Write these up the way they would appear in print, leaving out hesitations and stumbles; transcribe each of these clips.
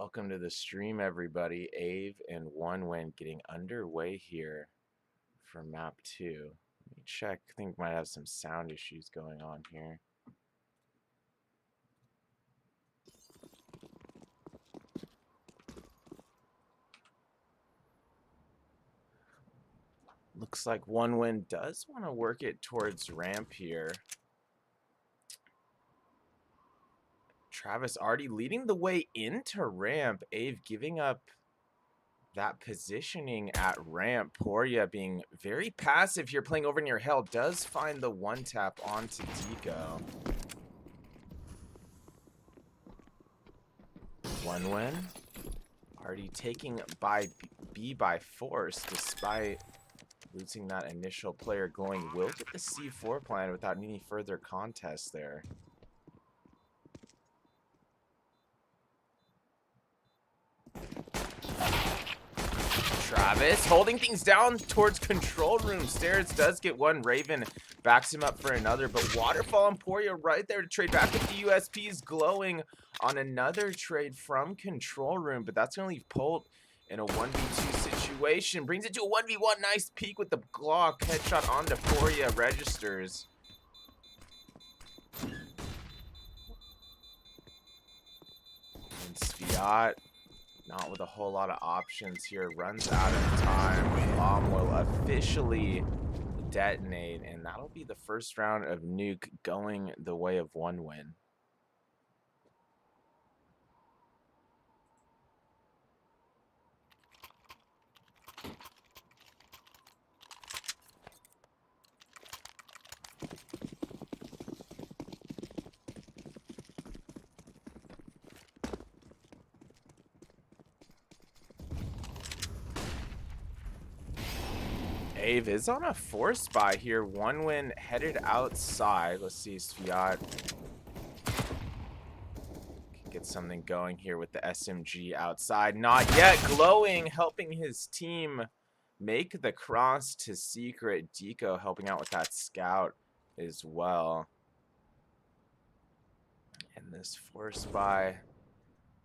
Welcome to the stream, everybody. AVE and One Win getting underway here for map 2. Let me check. I think we might have some sound issues going on here. Looks like One Win does want to work it towards ramp here. Travis already leading the way into ramp. AVE giving up that positioning at ramp. Poria being very passive here, playing over near hell, does find the one tap onto Deco. One Win already taking B by force, despite losing that initial player going. Will get the C4 plan without any further contest there. Travis holding things down towards control room. Stairs does get one. Raven backs him up for another, but Waterfall and Poria right there to trade back with the USPs glowing on another trade from control room, but that's going to leave Polt in a 1v2 situation. Brings it to a 1v1. Nice peek with the Glock. Headshot onto Poria. Registers. And Sviat, not with a whole lot of options here, runs out of time. Bomb will officially detonate, and that'll be the first round of nuke going the way of One Win. AVE is on a force buy here. One Win headed outside. Let's see, Sviat can get something going here with the SMG outside. Not yet. Glowing, helping his team make the cross to secret. Deco helping out with that scout as well. And this force buy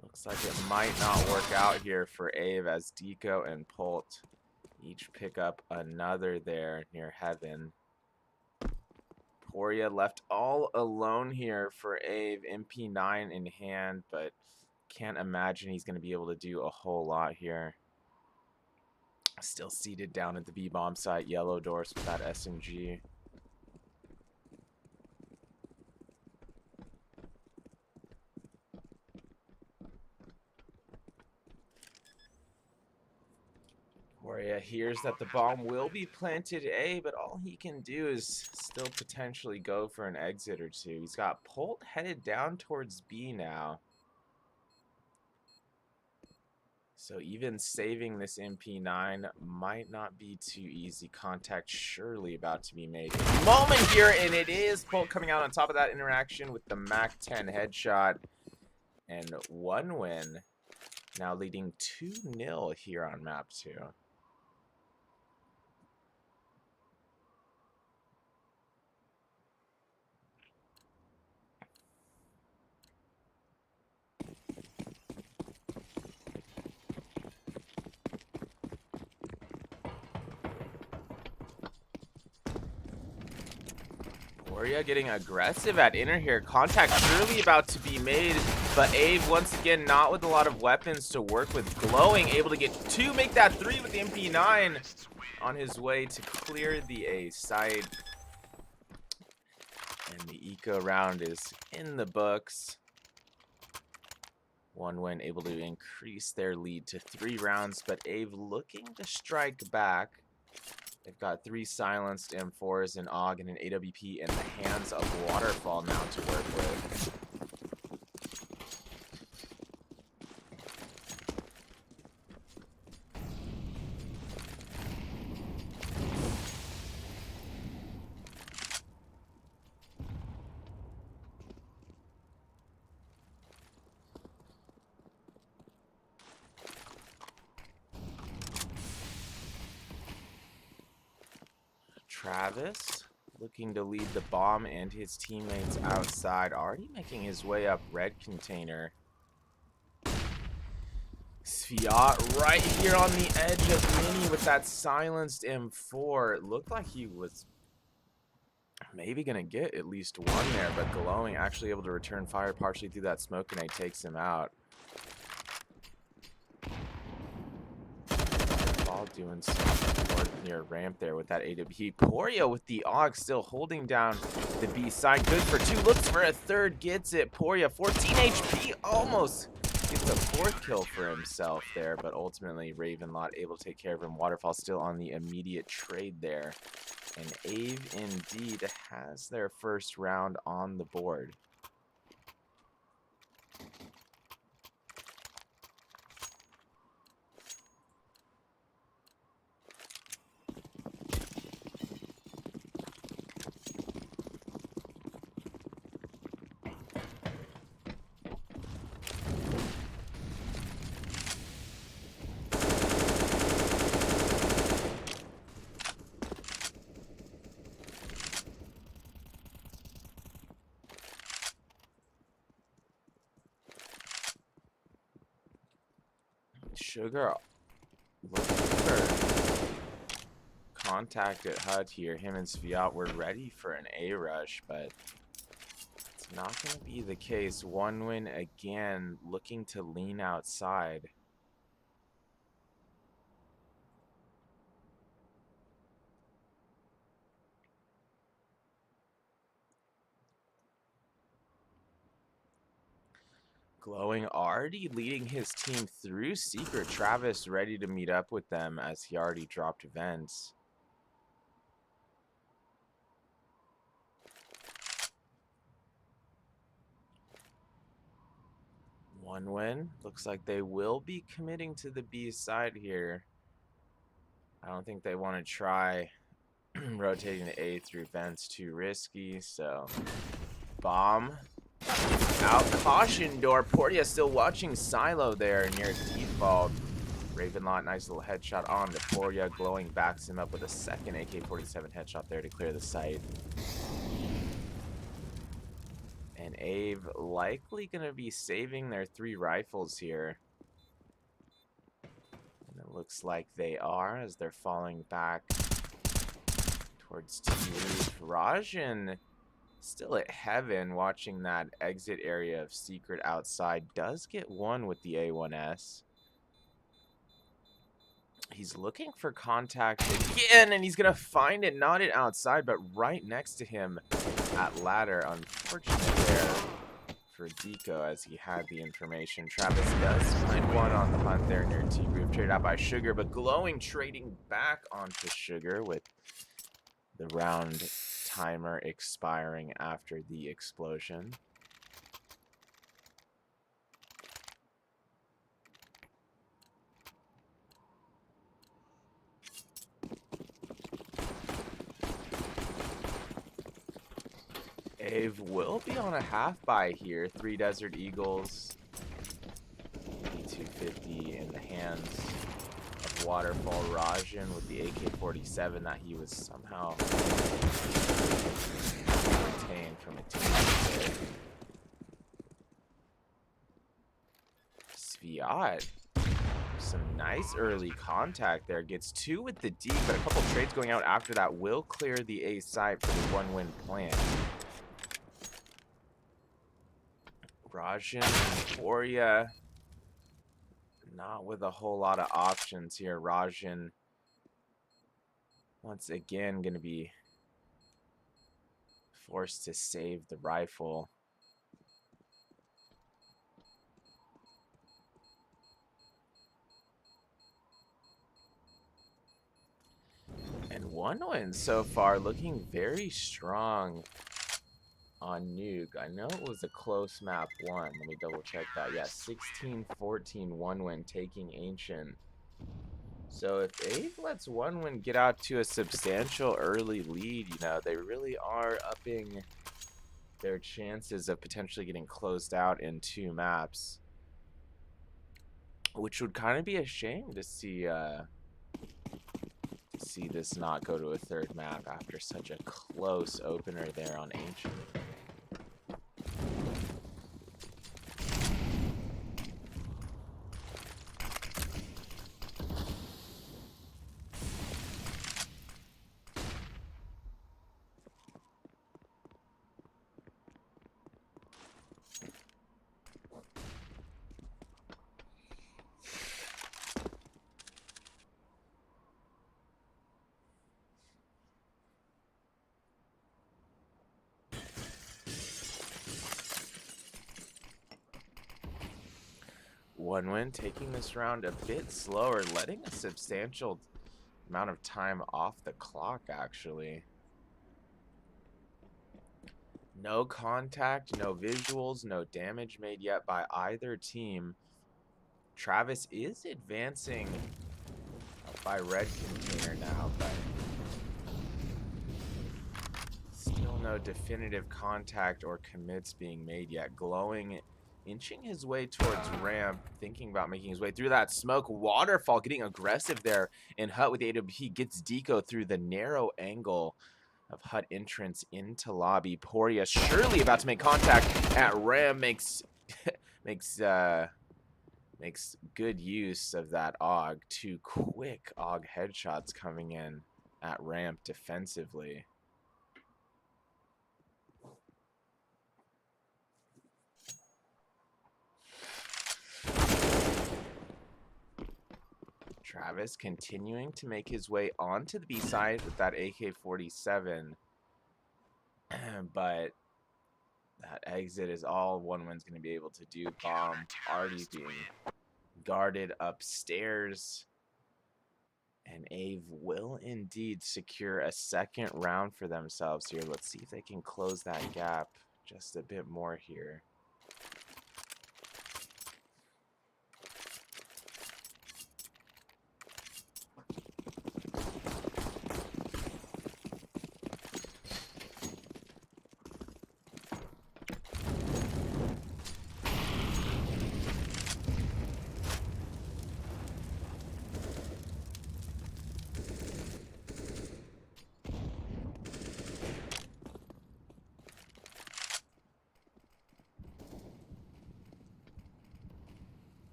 looks like it might not work out here for AVE, as Deco and Polt each pick up another there near heaven. Poria left all alone here for AVE, MP9 in hand, but can't imagine he's going to be able to do a whole lot here. Still seated down at the B-bomb site, yellow doors with that SMG. Poria hears that the bomb will be planted A, but all he can do is still potentially go for an exit or two. He's got Polt headed down towards B now. So even saving this MP9 might not be too easy. Contact surely about to be made. Moment here, and it is Polt coming out on top of that interaction with the Mac 10 headshot. And One Win now leading 2-0 here on map 2. Poria getting aggressive at inner here. Contact surely about to be made, but AVE once again not with a lot of weapons to work with. Glowing, able to get 2, make that 3 with the MP9 on his way to clear the A site. And the eco round is in the books. One Win able to increase their lead to 3 rounds, but AVE looking to strike back. They've got 3 silenced M4s, an AUG, and an AWP in the hands of Waterfall now to work with. Travis looking to lead the bomb and his teammates outside, already making his way up red container. Fiat right here on the edge of Mini with that silenced M4. It looked like he was maybe going to get at least one there, but Glowing actually able to return fire partially through that smoke grenade takes him out. Ball doing some work near ramp there with that AWP. Poria with the AUG still holding down the B side. Good for two. Looks for a third. Gets it. Poria 14 HP. Almost gets a fourth kill for himself there, but ultimately Ravenlot able to take care of him. Waterfall still on the immediate trade there. And AVE indeed has their first round on the board. Sugar looking for contact at HUD here. Him and Sviat were ready for an A rush, but it's not going to be the case. One win again, looking to lean outside. Glowing already leading his team through Secret. Travis ready to meet up with them as he already dropped vents. One win. Looks like they will be committing to the B side here. I don't think they want to try rotating the A through vents, too risky. So, bomb out. Caution door. Portia still watching Silo there near default. Ravenlot, nice little headshot on to Portia. Glowing backs him up with a second AK-47 headshot there to clear the site. And AVE likely going to be saving their 3 rifles here. And it looks like they are as they're falling back towards T-Roof. Rajan still at heaven watching that exit area of Secret outside. Does get one with the A1S. He's looking for contact again, and he's going to find it. Not it outside, but right next to him at ladder. Unfortunately there for Deco as he had the information. Travis does find one on the hunt there near T-Roof. Traded out by Sugar, but Glowing trading back onto Sugar with the round timer expiring after the explosion. AVE will be on a half buy here. 3 Desert Eagles. 250 in the hands of Waterfall. Rajan with the AK-47 that he was somehow retained from a team. Sviat. Some nice early contact there. Gets 2 with the D, but a couple trades going out after that will clear the A side for the 1-win plan. Rajan and Poria not with a whole lot of options here. Rajan once again going to be forced to save the rifle. And 1 win so far, looking very strong on Nuke. I know it was a close map 1. Let me double check that. Yeah, 16-14 1 win taking Ancient. So if AVE lets 1 win get out to a substantial early lead, you know, they really are upping their chances of potentially getting closed out in 2 maps. Which would kind of be a shame to see this not go to a 3rd map after such a close opener there on Ancient. OneWin taking this round a bit slower, letting a substantial amount of time off the clock, actually. No contact, no visuals, no damage made yet by either team. Travis is advancing up by red container now, but still no definitive contact or commits being made yet. Glowing, inching his way towards ramp, thinking about making his way through that smoke. Waterfall getting aggressive there, and Hut with AWP gets Deco through the narrow angle of Hut entrance into lobby. Poria surely about to make contact at ramp, makes makes good use of that AUG. Two quick AUG headshots coming in at ramp defensively. Travis continuing to make his way onto the B side with that AK-47, but that exit is all OneWin's going to be able to do. Bomb already being guarded upstairs, and AVE will indeed secure a second round for themselves here. Let's see if they can close that gap just a bit more here.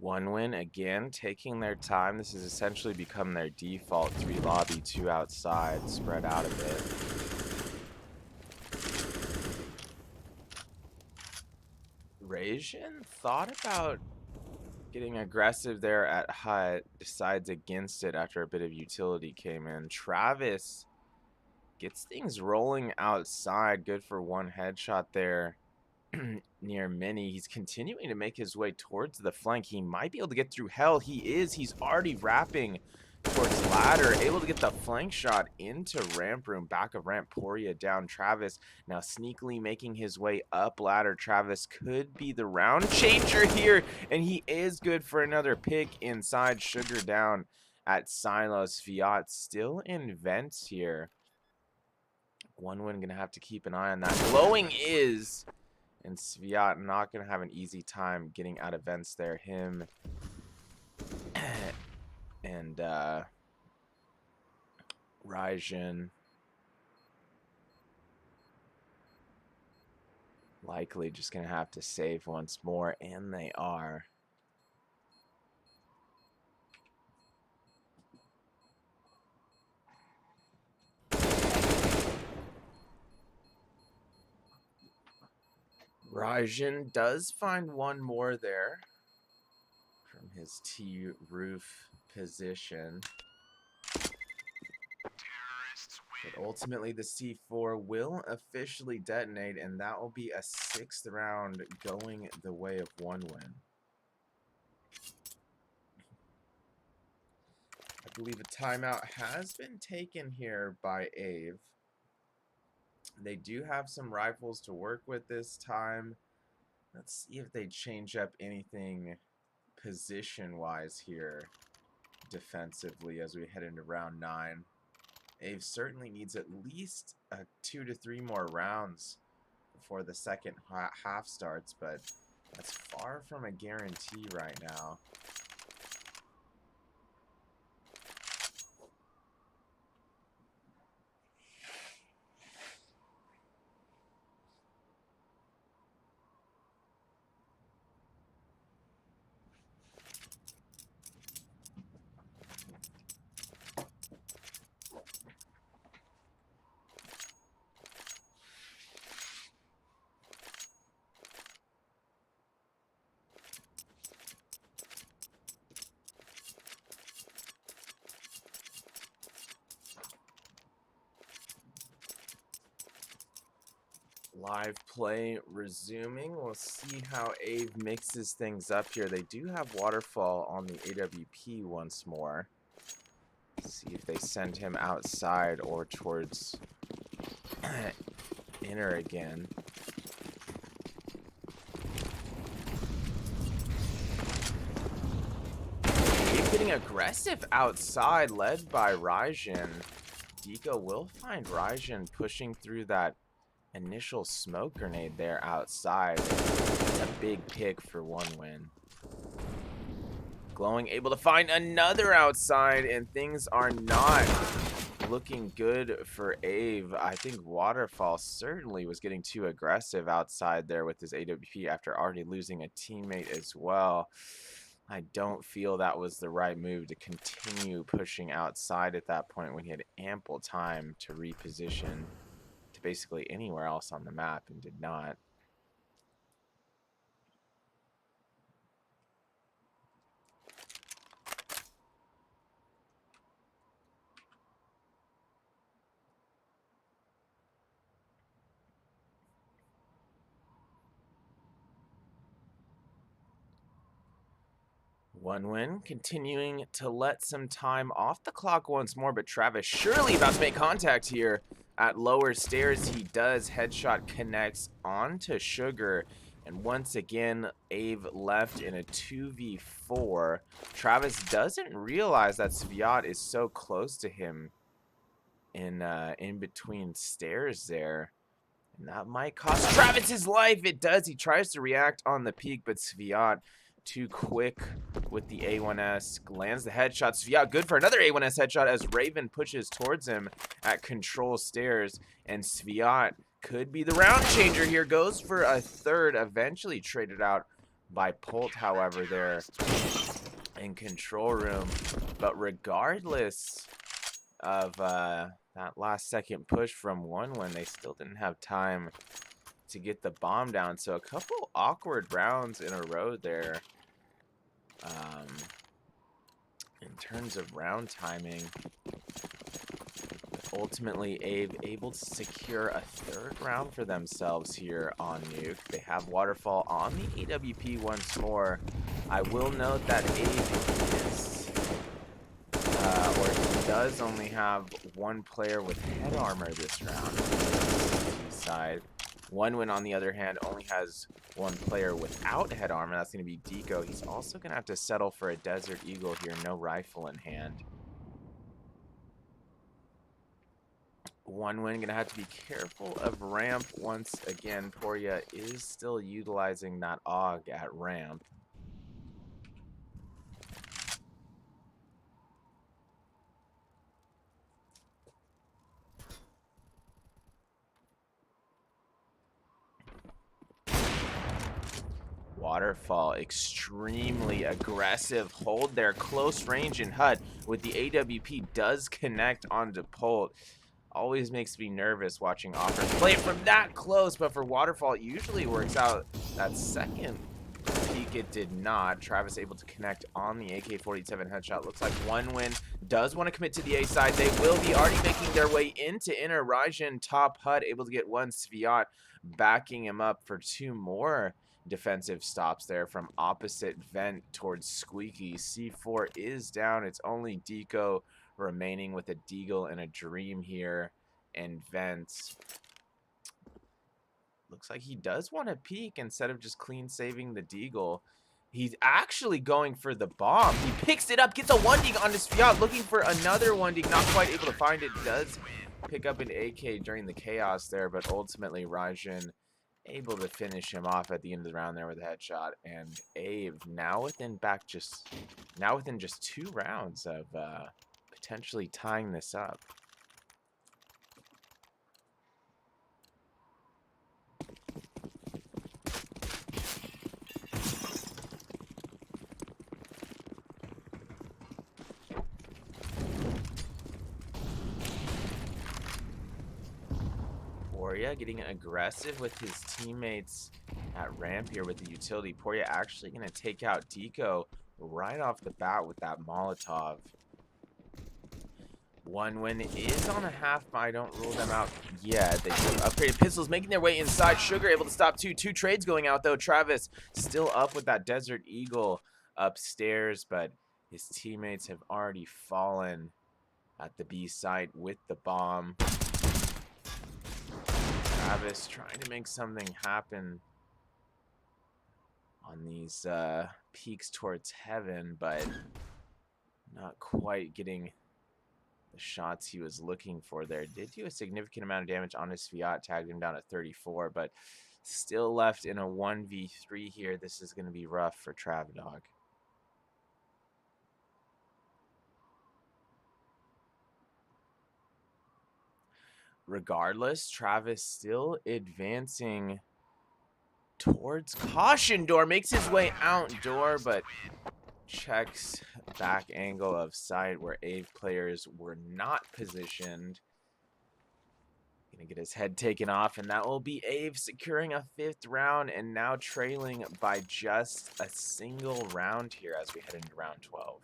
OneWin again taking their time. This has essentially become their default. 3 lobby, 2 outside, spread out a bit. Rajin thought about getting aggressive there at Hut, decides against it after a bit of utility came in. Travis gets things rolling outside. Good for one headshot there near Mini. He's continuing to make his way towards the flank. He might be able to get through hell. He is. He's already wrapping towards ladder, able to get the flank shot into ramp room. Back of ramp, Poria down. Travis now sneakily making his way up ladder. Travis could be the round changer here, and he is good for another pick inside. Sugar down at Silos. Fiat still in vents here. OneWin gonna have to keep an eye on that. Glowing is, and Sviat not gonna have an easy time getting out of vents there. Him and Raijin likely just gonna have to save once more, and they are. Raijin does find one more there from his T roof position. But ultimately, the C4 will officially detonate, and that will be a 6th round going the way of OneWin. I believe a timeout has been taken here by AVE. They do have some rifles to work with this time. Let's see if they change up anything position-wise here defensively as we head into round 9. AVE certainly needs at least 2 to 3 more rounds before the second half starts, but that's far from a guarantee right now. Live play resuming. We'll see how AVE mixes things up here. They do have Waterfall on the AWP once more. See if they send him outside or towards inner again. AVE getting aggressive outside, led by Raijin. Deco will find Raijin pushing through that initial smoke grenade there outside. It's a big pick for one win. Glowing able to find another outside, and things are not looking good for AVE. I think Waterfall certainly was getting too aggressive outside there with his AWP after already losing a teammate as well. I don't feel that was the right move to continue pushing outside at that point when he had ample time to reposition to basically anywhere else on the map and did not. 1 win, continuing to let some time off the clock once more, but Travis surely about to make contact here at lower stairs. He does. Headshot connects onto Sugar, and once again, AVE left in a 2v4. Travis doesn't realize that Sviat is so close to him in between stairs there. And that might cost Travis his life. It does. He tries to react on the peak, but Sviat too quick with the A1S. Lands the headshot. Sviat good for another A1S headshot as Raven pushes towards him at control stairs. And Sviat could be the round changer here. Goes for a third. Eventually traded out by Polt, however, there in control room. But regardless of that last second push from 1 win, they still didn't have time to get the bomb down. So a couple awkward rounds in a row there in terms of round timing. Ultimately, AVE able to secure a third round for themselves here on Nuke. They have Waterfall on the AWP once more. I will note that AVE is or does only have 1 player with head armor this round. Side. 1 win, on the other hand, only has 1 player without head armor. That's going to be Deco. He's also going to have to settle for a Desert Eagle here. No rifle in hand. 1 win, going to have to be careful of ramp once again. Poria is still utilizing that AUG at ramp. Waterfall extremely aggressive. Hold their close range in HUD with the AWP does connect onto Polt. Always makes me nervous watching offers play it from that close, but for Waterfall it usually works out. That second peek it did not. Travis able to connect on the AK-47 headshot. Looks like 1 win does want to commit to the A side. They will be already making their way into inner. Raijin top HUD able to get 1. Sviat backing him up for 2 more defensive stops there from opposite vent towards Squeaky. C4 is down. It's only Deco remaining with a Deagle and a Dream here, and vents. Looks like he does want to peek instead of just clean saving the Deagle. He's actually going for the bomb. He picks it up, gets a 1-dig on his Fiat, looking for another 1-dig, not quite able to find it. Does pick up an AK during the chaos there, but ultimately Raijin able to finish him off at the end of the round there with a headshot. And AVE now within just 2 rounds of potentially tying this up. Poria getting aggressive with his teammates at ramp here with the utility. Poria actually going to take out Deco right off the bat with that Molotov. One win is on a half, but I don't rule them out yet. They do upgraded pistols making their way inside. Sugar able to stop two. Two trades going out, though. Travis still up with that Desert Eagle upstairs, but his teammates have already fallen at the B site with the bomb. Travis trying to make something happen on these peaks towards heaven, but not quite getting the shots he was looking for there. Did do a significant amount of damage on his Fiat, tagged him down at 34, but still left in a 1v3 here. This is going to be rough for Travidog. Regardless, Travis still advancing towards Caution Door. Makes his way outdoor, but checks back angle of sight where AVE players were not positioned. Gonna get his head taken off, and that will be AVE securing a 5th round and now trailing by just a single round here as we head into round 12.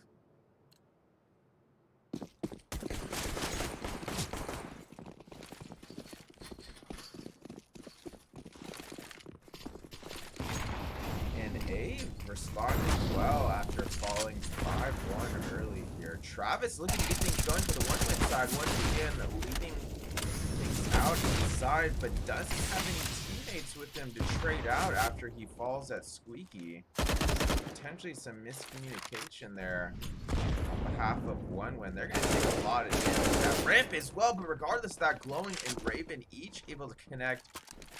And AVE responding well after falling 5-1 early here. Travis looking to get things going for the one-win side once again, leading things out inside, but doesn't have any teammates with him to trade out after he falls at Squeaky. Potentially some miscommunication there on behalf of one win. They're going to take a lot of damage. That ramp as well, but regardless of that, Glowing and Raven each able to connect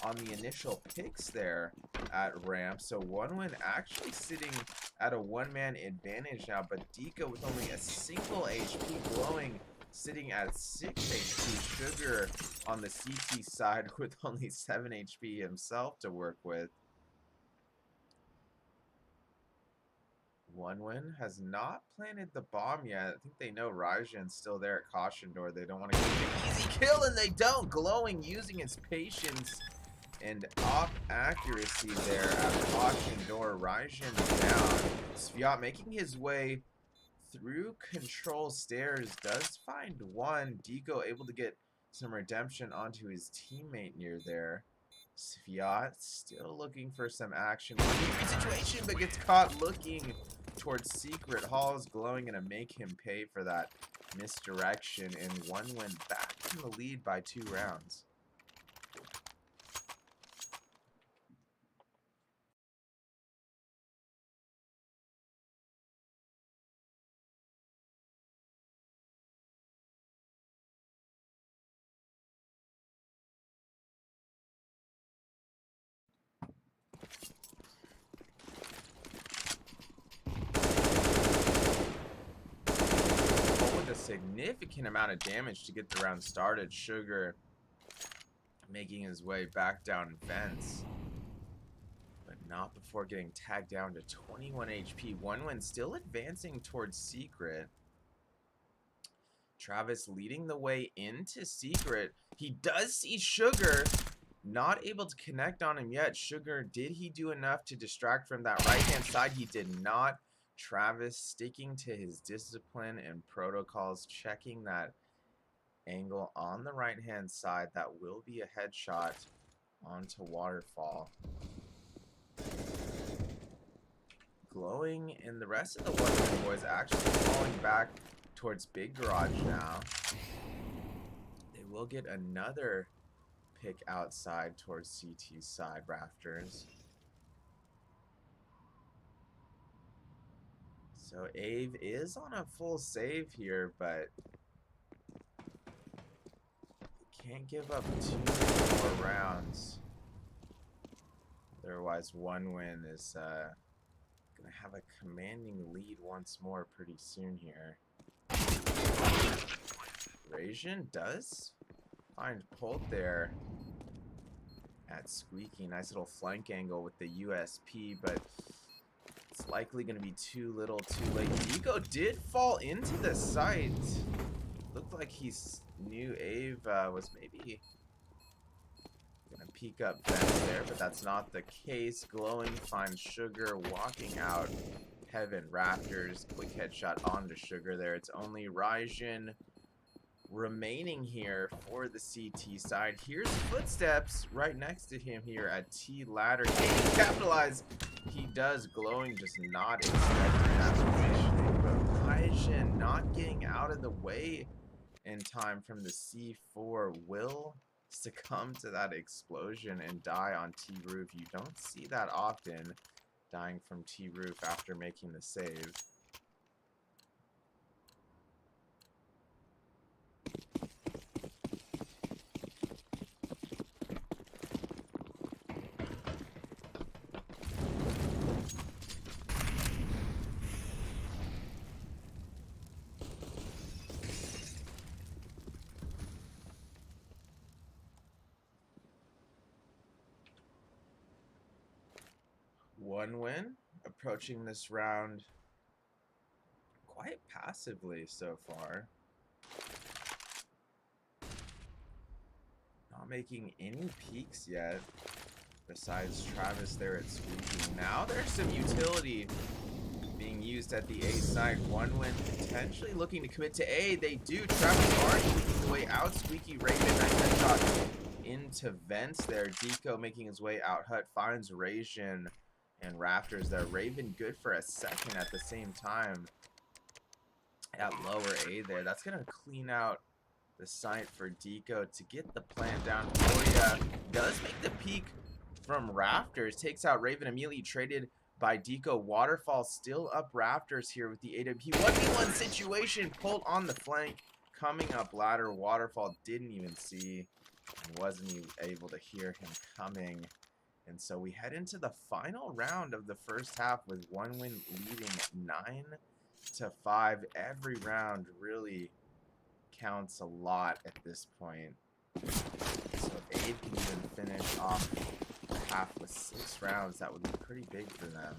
on the initial picks there at ramp. So one win actually sitting at a one-man advantage now, but Deco with only a single HP, Glowing sitting at 6 HP, Sugar on the CT side with only 7 HP himself to work with. One win has not planted the bomb yet. I think they know Rajan's still there at Caution Door. They don't want to get an easy kill, and they don't. Glowing using his patience and op accuracy there at Caution Door. Rajan down. Sviat making his way through control stairs, does find one. Deco able to get some redemption onto his teammate near there. Sviat still looking for some action. Situation, but gets caught looking towards secret halls. Glowing gonna make him pay for that misdirection, and one win back in the lead by 2 rounds. Significant amount of damage to get the round started. Sugar making his way back down vents, but not before getting tagged down to 21 HP. One win still advancing towards secret. Travis leading the way into secret. He does see Sugar, not able to connect on him yet. Sugar, did he do enough to distract from that right hand side? He did not. Travis sticking to his discipline and protocols, checking that angle on the right hand side. That will be a headshot onto Waterfall. Glowing and the rest of the one boys actually falling back towards Big Garage now. They will get another pick outside towards CT's side rafters. So AVE is on a full save here, but can't give up 2 more rounds. Otherwise, one win is gonna have a commanding lead once more pretty soon here. Rajan does find Pult there at Squeaky. Nice little flank angle with the USP, but it's likely going to be too little too late. Deco did fall into the site. Looked like he knew AVE was maybe going to peek up vents there, but that's not the case. Glowing finds Sugar walking out Heaven Raptors. Quick headshot onto Sugar there. It's only Rajan remaining here for the CT side. Here's footsteps right next to him here at T ladder. Can he capitalize? He does. Glowing just not expecting that positioning, but Raijin not getting out of the way in time from the C4 will succumb to that explosion and die on T roof. You don't see that often, dying from T roof after making the save. One win, approaching this round quite passively so far. Not making any peaks yet, besides Travis there at Squeaky. Now there's some utility being used at the A side. One win potentially looking to commit to A. They do. Travis already making the way out. Squeaky Raven, nice headshot into vents there. Deco making his way out. Hut finds Raijin and Rafters there. Raven good for a second at the same time at lower A there. That's going to clean out the site for Deco to get the plant down. Poria does make the peak from Rafters. Takes out Raven immediately traded by Deco. Waterfall still up Rafters here with the AWP. 1v1 situation. Pulled on the flank. Coming up ladder. Waterfall didn't even see and wasn't even able to hear him coming. And so we head into the final round of the first half with one win leading 9-5. Every round really counts a lot at this point. So if AVE can even finish off the half with 6 rounds, that would be pretty big for them.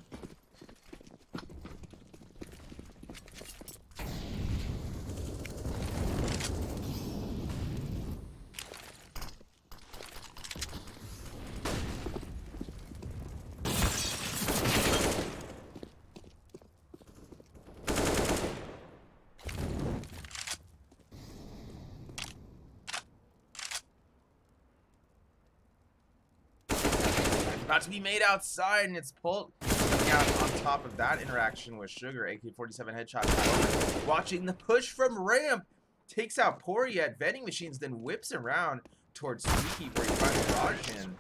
About to be made outside, and it's pulled out on top of that interaction with Sugar. AK-47 headshot. Watching the push from ramp. Takes out Poria at vending machines, then whips around towards Squeaky where he finds Raijin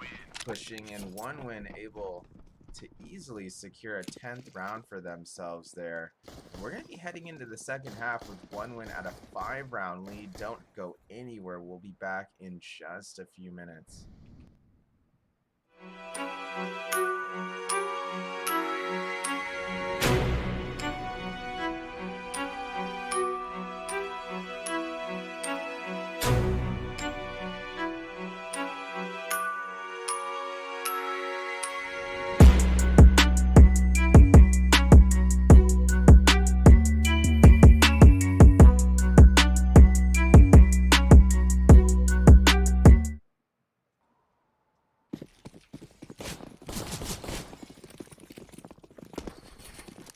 pushing, and one win able to easily secure a 10th round for themselves there. We're going to be heading into the second half with one win at a 5-round lead. Don't go anywhere. We'll be back in just a few minutes.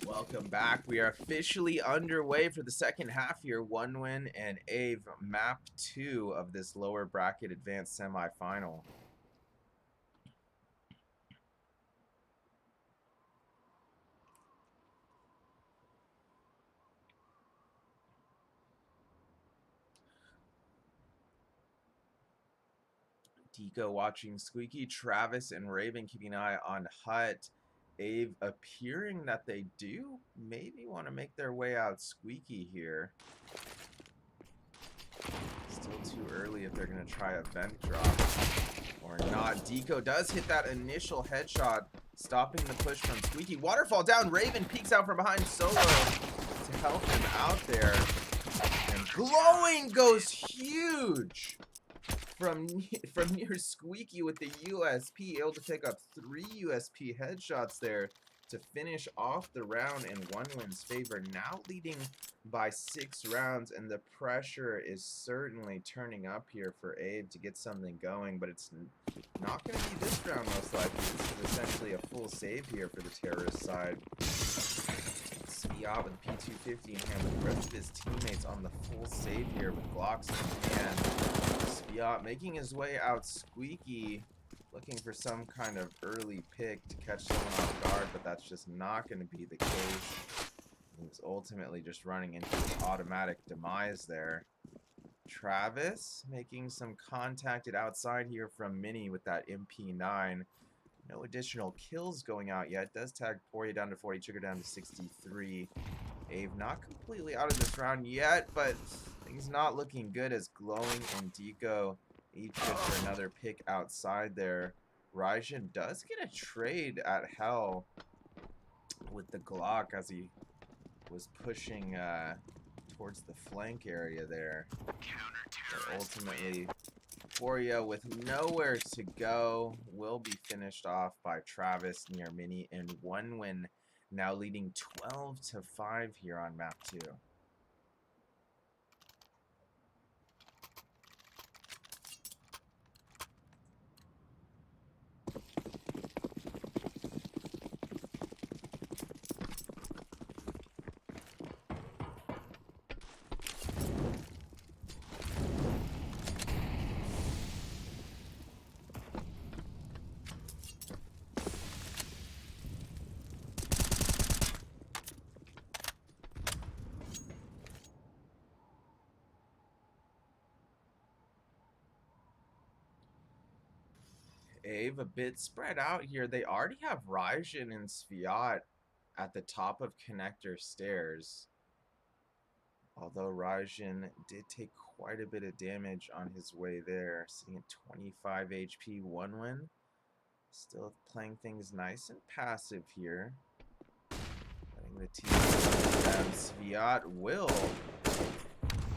Welcome back. We are officially underway for the second half here. One win and AVE map 2 of this lower bracket advanced semifinal. Deco watching Squeaky, Travis, and Raven keeping an eye on Hut. AVE appearing that they do maybe want to make their way out Squeaky here. Still too early if they're going to try a vent drop or not. Deco does hit that initial headshot, stopping the push from Squeaky. Waterfall down. Raven peeks out from behind Solo to help him out there. And Glowing goes huge from near Squeaky with the USP, able to pick up 3 USP headshots there to finish off the round in one win's favor. Now leading by 6 rounds, and the pressure is certainly turning up here for AVE to get something going, but it's not going to be this round most likely. This is essentially a full save here for the terrorist side. Sviat with P250 in hand with the rest of his teammates on the full save here with Glocks in hand. Sviat making his way out squeaky, looking for some kind of early pick to catch someone off guard, but that's just not going to be the case. He's ultimately just running into his automatic demise there. Travis making some contact outside here from Mini with that MP9. No additional kills going out yet. Does tag Poria down to 40, Trigger down to 63. AVE not completely out of this round yet, but things not looking good as Glowing and Deco each good for another pick outside there. Raijin does get a trade at Hell with the Glock as he was pushing towards the flank area there. But ultimately, Poria with nowhere to go will be finished off by Travis near Mini in one win, now leading 12-5 here on map 2. AVE a bit spread out here. They already have Raijin and Sviat at the top of connector stairs. Although Raijin did take quite a bit of damage on his way there, sitting at 25 HP, 1 win. Still playing things nice and passive here. Letting the team to them. Sviat will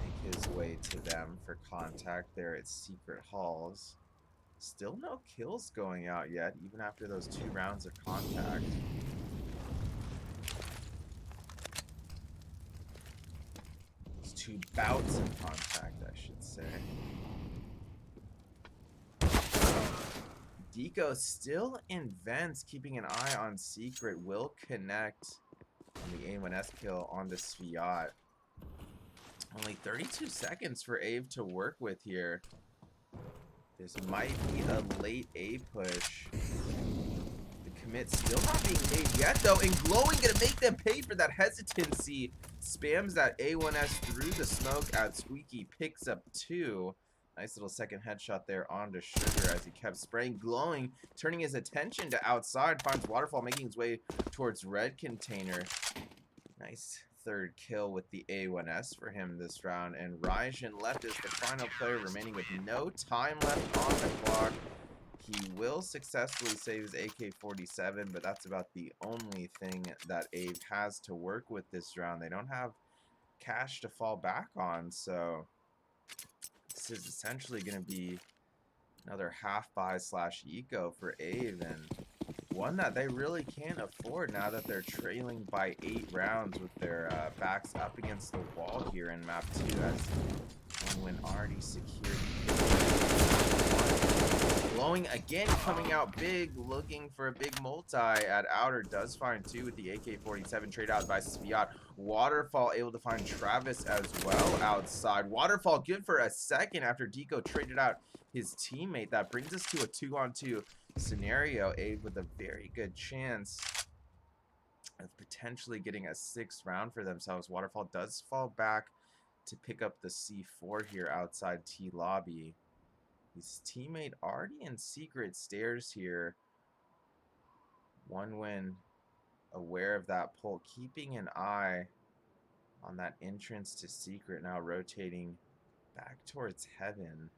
make his way to them for contact there at Secret Halls. Still no kills going out yet, even after those 2 rounds of contact. Those 2 bouts of contact, I should say. Deco still in vents, keeping an eye on Secret. Will connect on the A1S kill on the Sviat. Only 32 seconds for AVE to work with here. This might be a late A push. The commit still not being made yet, though. And Glowing gonna make them pay for that hesitancy. Spams that A1S through the smoke at Squeaky. Picks up 2. Nice little second headshot there onto Sugar as he kept spraying. Glowing, turning his attention to outside. Finds Waterfall making his way towards red container. Nice third kill with the A1S for him this round, and Raijin left as the final player remaining with no time left on the clock. He will successfully save his AK-47, but that's about the only thing that AVE has to work with this round. They don't have cash to fall back on, so this is essentially going to be another half buy / eco for AVE, and one that they really can't afford now that they're trailing by 8 rounds with their backs up against the wall here in map 2 as one win already secured. Glowing again, coming out big, looking for a big multi at outer. Does find 2 with the AK-47 trade out by Sviat. Waterfall able to find Travis as well outside. Waterfall good for a second after Deco traded out his teammate. That brings us to a 2-on-2 scenario. AVE with a very good chance of potentially getting a 6th round for themselves. Waterfall does fall back to pick up the C4 here outside T lobby. His teammate already in secret stairs here. One win aware of that pull, keeping an eye on that entrance to secret, now rotating back towards heaven.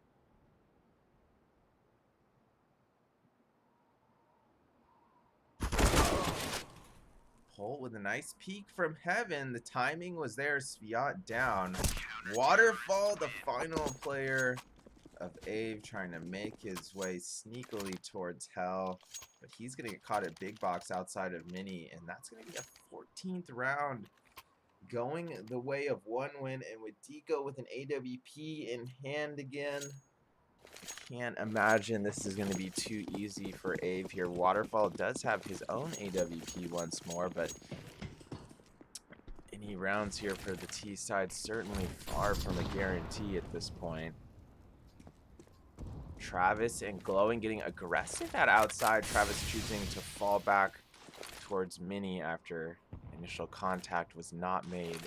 Pull with a nice peek from heaven. The timing was there. Sviat down. Waterfall, the final player of AVE, trying to make his way sneakily towards hell, but he's gonna get caught at big box outside of Mini, and that's gonna be a 14th round going the way of one win. And with Deco with an AWP in hand again, I can't imagine this is going to be too easy for AVE here. Waterfall does have his own AWP once more, but Many rounds here for the T side, certainly far from a guarantee at this point. Travis and Glowing getting aggressive at outside. Travis choosing to fall back towards Mini after initial contact was not made.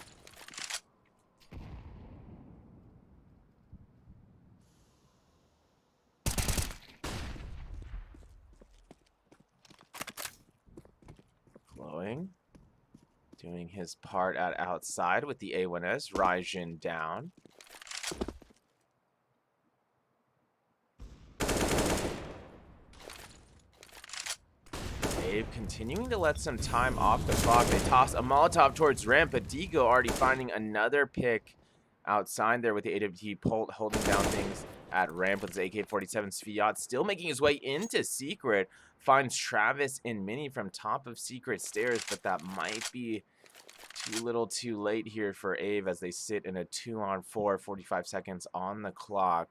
Glowing doing his part at outside with the A1S. Raijin down. AVE continuing to let some time off the clock. They toss a Molotov towards ramp, but Digo already finding another pick outside there with the AWP Polt holding down things at ramp with his AK-47. Sviat still making his way into Secret. Finds Travis and Mini from top of Secret stairs, but that might be too little too late here for AVE as they sit in a 2-on-4, 45 seconds on the clock.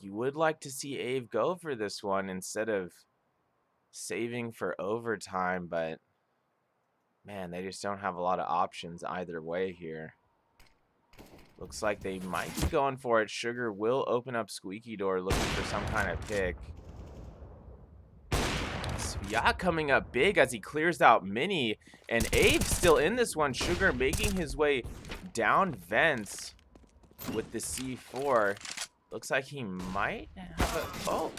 You would like to see AVE go for this one instead of saving for overtime, but man, they just don't have a lot of options either way here. Looks like they might be going for it. Sugar will open up Squeaky Door looking for some kind of pick. Sviat coming up big as he clears out Mini, and AVE still in this one. Sugar making his way down vents with the C4. Looks like he might have a... Oh,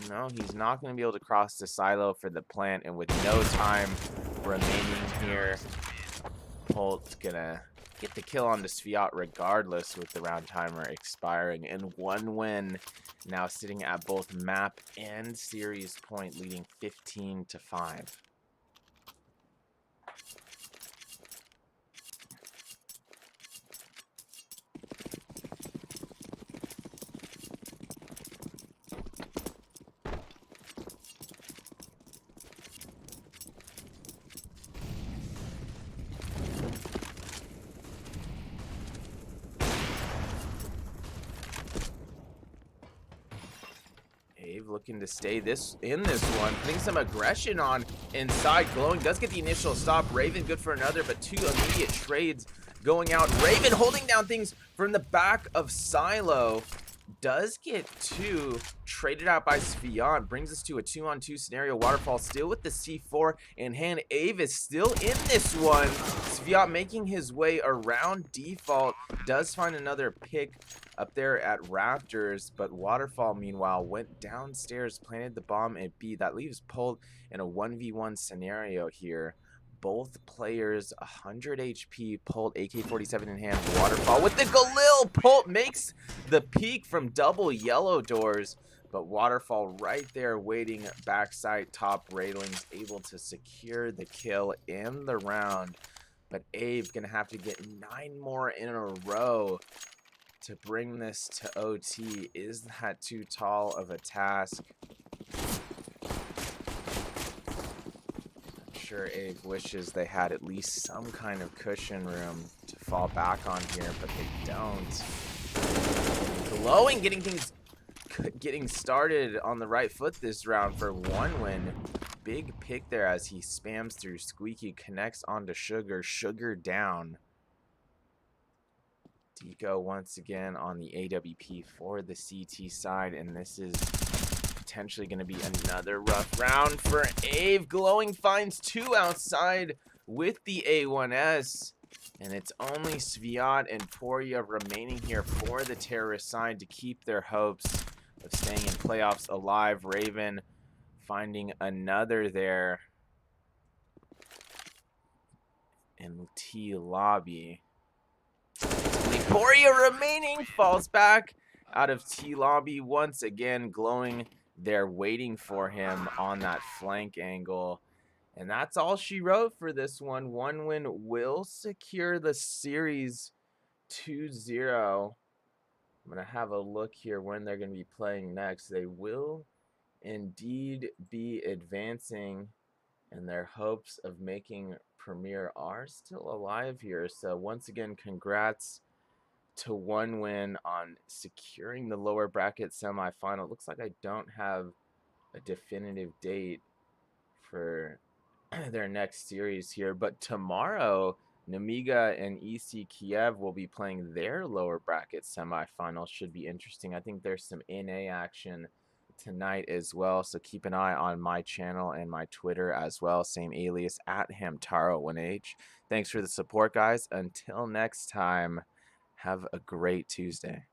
no, he's not going to be able to cross the silo for the plant. And with no time remaining here, Polt's going to get the kill on the Sviat regardless with the round timer expiring. And one win now sitting at both map and series point, leading 15-5. AVE looking to stay in this one, putting some aggression on inside. Glowing does get the initial stop. Raven good for another, but two immediate trades going out. Raven holding down things from the back of Silo. Does get two traded out by Sviat. Brings us to a 2-on-2 scenario. Waterfall still with the C4 in hand. AVE is still in this one. Sviat making his way around default. Does find another pick up there at Raptors, but Waterfall meanwhile went downstairs, planted the bomb at B. That leaves Polt in a 1v1 scenario here. Both players 100 HP. Polt AK-47 in hand. Waterfall with the Galil. Polt makes the peek from double yellow doors, but Waterfall right there waiting backside top railings, able to secure the kill in the round. But AVE gonna have to get 9 more in a row to bring this to OT. Is that too tall of a task? Sure, AVE wishes they had at least some kind of cushion room to fall back on here, but they don't. Glowing getting started on the right foot this round for one win. Big pick there as he spams through Squeaky, connects onto Sugar. Sugar down. Deco once again on the AWP for the CT side, and this is potentially going to be another rough round for AVE. Glowing finds 2 outside with the A1S, and it's only Sviat and Poria remaining here for the terrorist side to keep their hopes of staying in playoffs alive. Raven finding another there in T lobby. Poria remaining, falls back out of T lobby once again. Glowing there waiting for him on that flank angle. And that's all she wrote for this one. One win will secure the series 2-0. I'm going to have a look here when they're going to be playing next. They will indeed be advancing, and their hopes of making Premier are still alive here. So once again, congrats to one win on securing the lower bracket semifinal. Looks like I don't have a definitive date for their next series here. But tomorrow, Namiga and EC Kiev will be playing their lower bracket semifinals. Should be interesting. I think there's some NA action tonight as well. So keep an eye on my channel and my Twitter as well. Same alias at Hamtaro1H. Thanks for the support, guys. Until next time, have a great Tuesday.